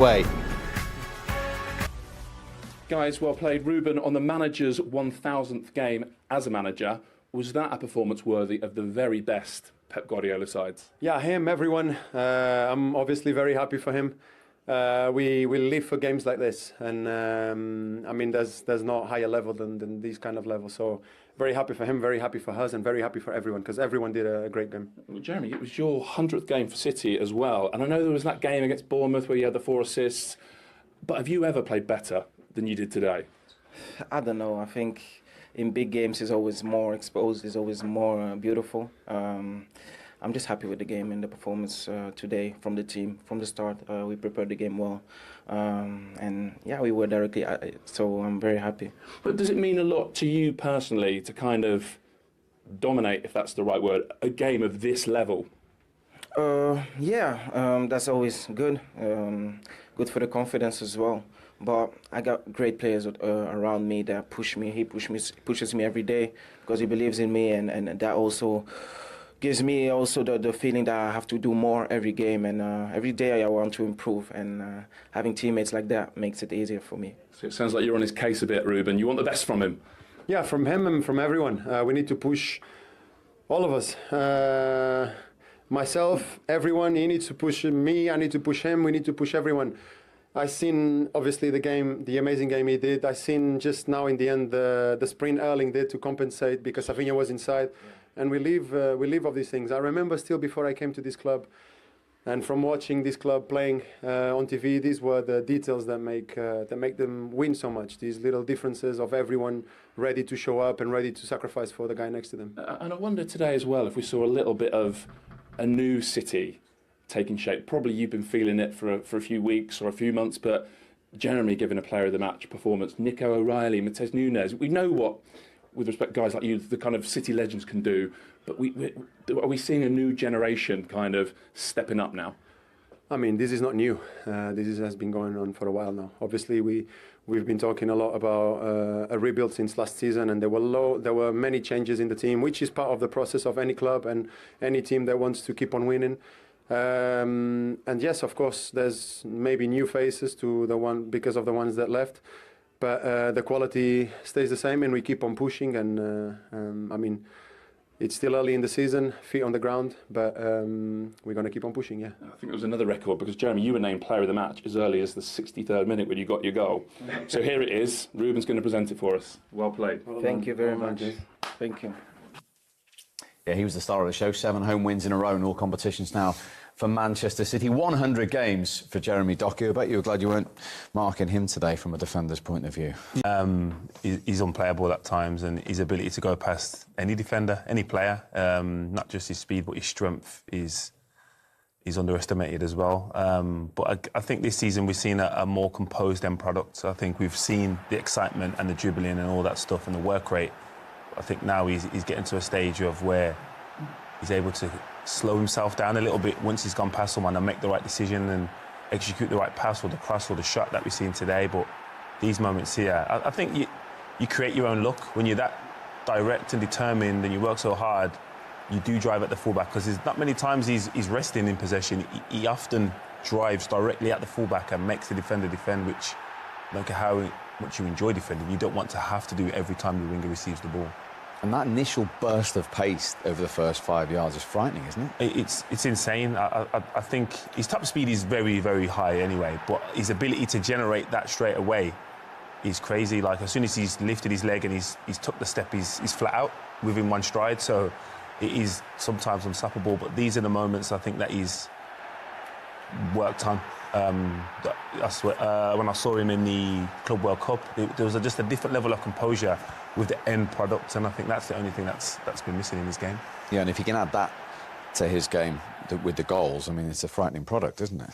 Way. Guys, well played. Ruben, on the manager's 1,000th game as a manager, was that a performance worthy of the very best Pep Guardiola sides? Yeah, him, everyone. I'm obviously very happy for him. We live for games like this, and I mean, there's no higher level than these kind of levels. So very happy for him, very happy for us, and very happy for everyone, because everyone did a great game. Well, Jeremy, it was your 100th game for City as well, and I know there was that game against Bournemouth where you had the 4 assists, but have you ever played better than you did today? I don't know. I think in big games it's always more exposed, it's always more beautiful. I'm just happy with the game and the performance today from the team. From the start, we prepared the game well. And yeah, we were directly, so I'm very happy. But does it mean a lot to you personally to kind of dominate, if that's the right word, a game of this level? Yeah, that's always good. Good for the confidence as well. But I got great players around me that push me. He pushes me every day because he believes in me, and that also gives me also the feeling that I have to do more every game, and every day I want to improve, and having teammates like that makes it easier for me. So it sounds like you're on his case a bit, Ruben. You want the best from him? Yeah, from him and from everyone. We need to push all of us. Myself, everyone, he needs to push me, I need to push him, we need to push everyone. I seen obviously the amazing game he did. I seen just now in the end the sprint Erling did to compensate because Savinho was inside, and we live of these things. I remember still before I came to this club, and from watching this club playing on TV, these were the details that make them win so much. These little differences of everyone ready to show up and ready to sacrifice for the guy next to them. And I wonder today as well if we saw a little bit of a new City taking shape. Probably you've been feeling it for a few weeks or a few months, but Jeremy giving a player of the match performance, Nico O'Reilly, Matheus Nunes. We know what, with respect to guys like you, the kind of City legends can do, but are we seeing a new generation kind of stepping up now? I mean, this is not new. Has been going on for a while now. Obviously, we've been talking a lot about a rebuild since last season, and there were many changes in the team, which is part of the process of any club and any team that wants to keep on winning. And yes, of course, there's maybe new faces to the one because of the ones that left, but the quality stays the same, and we keep on pushing. And I mean, it's still early in the season, feet on the ground, but we're going to keep on pushing. Yeah. I think it was another record because Jeremy, you were named player of the match as early as the 63rd minute when you got your goal. So here it is. Ruben's going to present it for us. Well played. Thank you very much. Thank you. Yeah, he was the star of the show. 7 home wins in a row in all competitions now for Manchester City. 100 games for Jeremy Doku. I bet you were glad you weren't marking him today from a defender's point of view. He's unplayable at times, and his ability to go past any defender, any player, not just his speed but his strength is underestimated as well. But I think this season we've seen a more composed end product. I think we've seen the excitement and the dribbling and all that stuff and the work rate. I think now he's getting to a stage of where he's able to slow himself down a little bit once he's gone past someone and make the right decision and execute the right pass or the cross or the shot that we've seen today. But these moments here, I think you create your own luck. When you're that direct and determined and you work so hard, you do drive at the fullback, because there's not many times he's resting in possession. He often drives directly at the fullback and makes the defender defend, which, I don't care how much you enjoy defending, you don't want to have to do it every time the winger receives the ball. And that initial burst of pace over the first 5 yards is frightening, isn't it? It's insane. I think his top speed is very, very high anyway, but his ability to generate that straight away is crazy. Like, as soon as he's lifted his leg and he's took the step, he's flat out within one stride. So it is sometimes unstoppable, but these are the moments I think that he's worked on. I swear, when I saw him in the Club World Cup, there was just a different level of composure with the end product, and I think that's the only thing that's been missing in his game. Yeah, and if you can add that to his game with the goals, I mean, it's a frightening product, isn't it?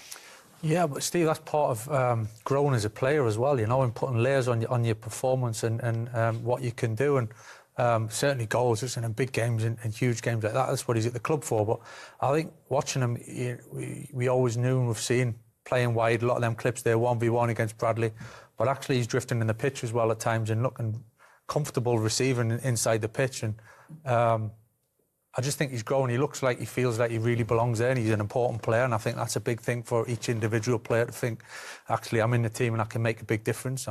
Yeah, but Steve, that's part of growing as a player as well, you know, and putting layers on your performance and what you can do. And certainly goals, it's in big games and huge games like that. That's what he's at the club for. But I think watching him, we always knew and we've seen playing wide, a lot of them clips there, 1v1 against Bradley. But actually he's drifting in the pitch as well at times and looking comfortable receiving inside the pitch. And I just think he's grown. He looks like he feels like he really belongs there, and he's an important player. And I think that's a big thing for each individual player to think, actually, I'm in the team and I can make a big difference.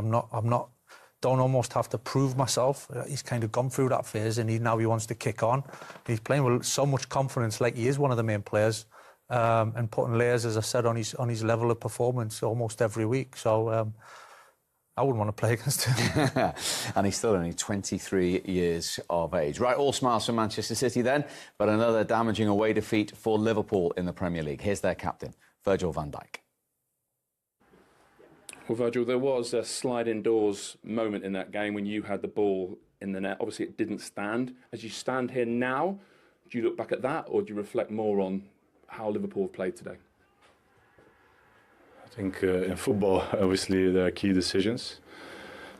Don't almost have to prove myself. He's kind of gone through that phase, and now he wants to kick on. He's playing with so much confidence, like he is one of the main players, and putting layers, as I said, on his level of performance almost every week. So I wouldn't want to play against him. And he's still only 23 years of age. Right, all smiles for Manchester City then, but another damaging away defeat for Liverpool in the Premier League. Here's their captain, Virgil van Dijk. Well, Virgil, there was a sliding doors moment in that game when you had the ball in the net. Obviously, it didn't stand. As you stand here now, do you look back at that, or do you reflect more on how Liverpool have played today? I think in football, obviously, there are key decisions.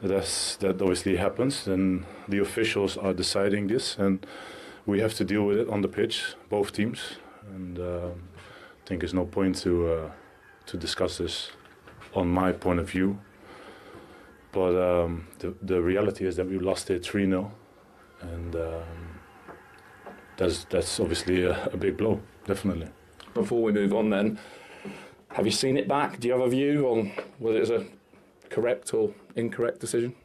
That obviously happens, and the officials are deciding this, and we have to deal with it on the pitch, both teams. And I think there's no point to discuss this on my point of view. But the reality is that we lost it 3-0, and that's obviously a big blow, definitely. Before we move on then, have you seen it back? Do you have a view on whether it's a correct or incorrect decision?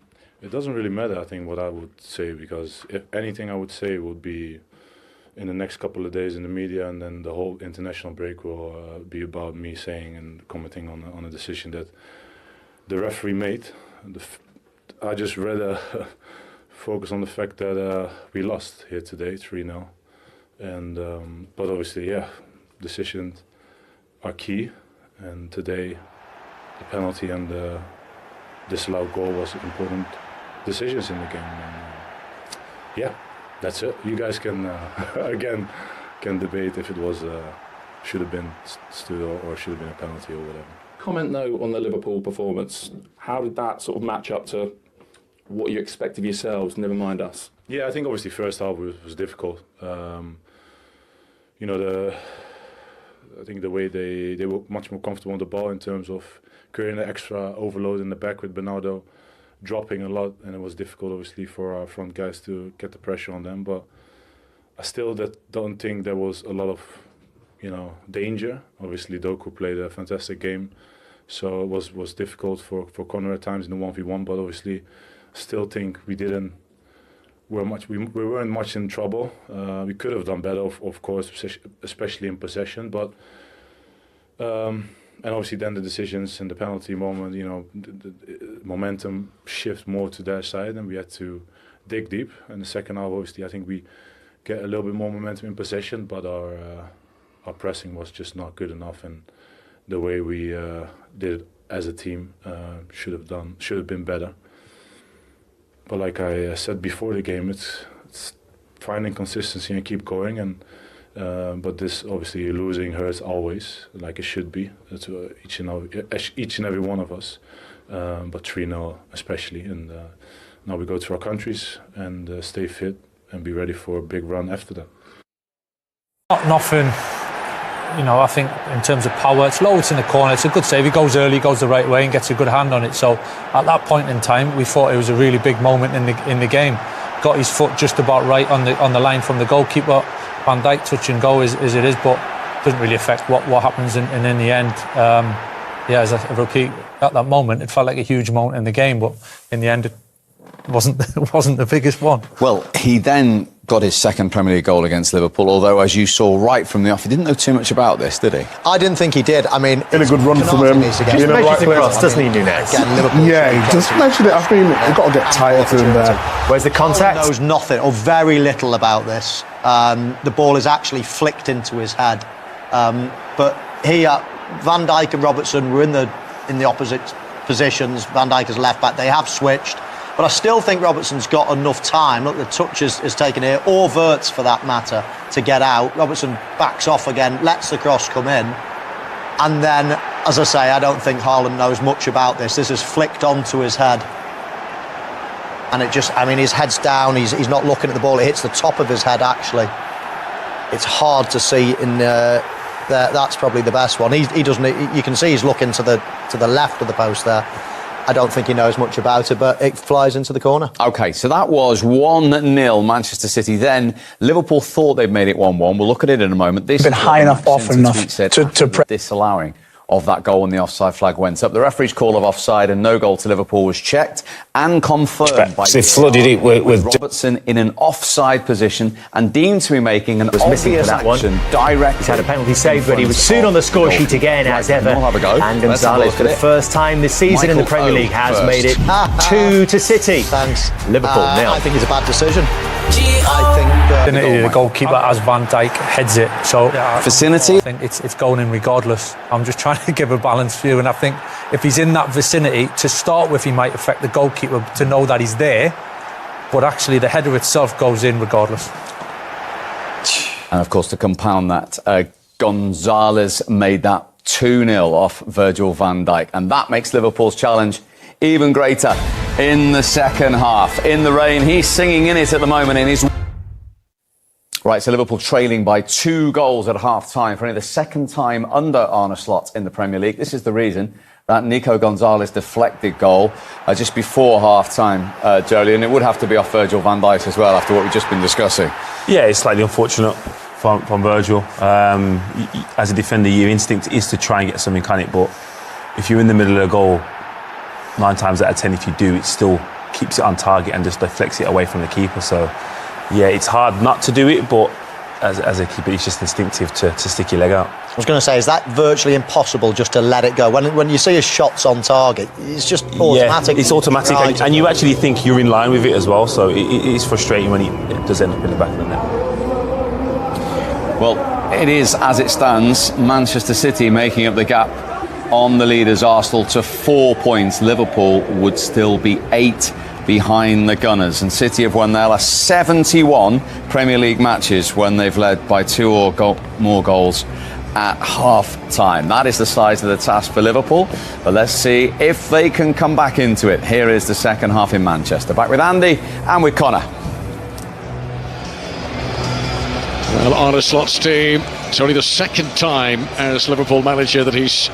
It doesn't really matter, I think, what I would say, because if anything I would say would be in the next couple of days in the media, and then the whole international break will be about me saying and commenting on a decision that the referee made. I just rather focus on the fact that we lost here today, 3-0. And but obviously, yeah, decisions are key. And today, the penalty and the disallowed goal was important decisions in the game. And, yeah, that's it. You guys can again debate if it was should have been stood or should have been a penalty or whatever. Comment though on the Liverpool performance. How did that sort of match up to what you expect of yourselves? Never mind us. Yeah, I think obviously first half was difficult. I think the way they were much more comfortable on the ball in terms of creating an extra overload in the back with Bernardo dropping a lot, and it was difficult obviously for our front guys to get the pressure on them. But I still don't think there was a lot of danger. Obviously Doku played a fantastic game, so it was difficult for Connor at times in the 1v1. But obviously, still think we weren't much in trouble. We could have done better, of course, especially in possession. But and obviously then the decisions and the penalty moment, the momentum shifts more to their side, and we had to dig deep. And the second half, obviously, I think we get a little bit more momentum in possession, but our pressing was just not good enough, and the way we did it as a team should have been better. But like I said before the game, it's finding consistency and keep going. And but this obviously losing hurts always, like it should be to each and every one of us. But 3-0 especially, and now we go to our countries and stay fit and be ready for a big run after that. Nothing. I think in terms of power, it's low, it's in the corner, it's a good save. He goes early, goes the right way and gets a good hand on it. So at that point in time, we thought it was a really big moment in the game. Got his foot just about right on the line from the goalkeeper. Van Dijk touch and go as it is, but doesn't really affect what happens in the end. As I repeat, at that moment, it felt like a huge moment in the game, but in the end, it wasn't the biggest one. Well, he then got his second Premier League goal against Liverpool, although, as you saw right from the off, he didn't know too much about this, did he? I didn't think he did. I mean, in a good run from him. He measures across, doesn't he, Nunes? Yeah, he just measured it. I mean, you've got to get tighter to him there. Where's the contact? He knows nothing or very little about this. The ball is actually flicked into his head. But here, Van Dijk and Robertson were in the opposite positions. Van Dijk is left back. They have switched. But I still think Robertson's got enough time. Look, the touch is taken here, or Wirtz for that matter, to get out. Robertson backs off again, lets the cross come in. And then, as I say, I don't think Haaland knows much about this. This is flicked onto his head. And his head's down, he's not looking at the ball, it hits the top of his head, actually. It's hard to see in there. That's probably the best one. He doesn't. You can see he's looking to the left of the post there. I don't think he knows much about it, but it flies into the corner. OK, so that was 1-0 Manchester City. Then Liverpool thought they'd made it 1-1. We'll look at it in a moment. This Been high enough, often enough to disallowing of that goal when the offside flag went up. The referee's call of offside and no goal to Liverpool was checked and confirmed by they flooded it with Robertson in an offside position and deemed to be making an obvious action direct. He's had a penalty save, but he was soon on the score sheet again as ever. We'll have a go. And Gonzalez, for the first time this season in the Premier League, has made it 2 to City. Thanks. Liverpool nil. I think it's a bad decision. I think The goalkeeper, as Van Dijk, heads it. So vicinity. I think it's going in regardless. I'm just trying to give a balanced view, and I think if he's in that vicinity, to start with, he might affect the goalkeeper to know that he's there. But actually, the header itself goes in regardless. And of course, to compound that, Gonzalez made that 2-0 off Virgil van Dijk, and that makes Liverpool's challenge even greater in the second half. In the rain, he's singing in it at the moment in his... Right, so Liverpool trailing by 2 goals at half-time for only the second time under Arne Slot in the Premier League. This is the reason that Nico Gonzalez deflected goal just before half-time, Jolie, and it would have to be off Virgil van Dijk as well after what we've just been discussing. Yeah, it's slightly unfortunate from Virgil. As a defender, your instinct is to try and get something on it, but if you're in the middle of a goal, 9 times out of 10, if you do, it still keeps it on target and just deflects it away from the keeper. So, yeah, it's hard not to do it, but as a keeper, it's just instinctive to stick your leg out. I was going to say, is that virtually impossible just to let it go? When you see his shots on target, it's just automatic. Yeah, it's automatic, and you actually think you're in line with it as well, so it is frustrating when it does end up in the back of the net. Well, it is, as it stands, Manchester City making up the gap on the leaders Arsenal to 4 points. Liverpool would still be 8 behind the Gunners, and City have won their last 71 Premier League matches when they've led by 2 or more goals at half-time. That is the size of the task for Liverpool, but let's see if they can come back into it. Here is the second half in Manchester. Back with Andy and with Connor. Well, Arne Slot's team, it's only the second time as Liverpool manager that he's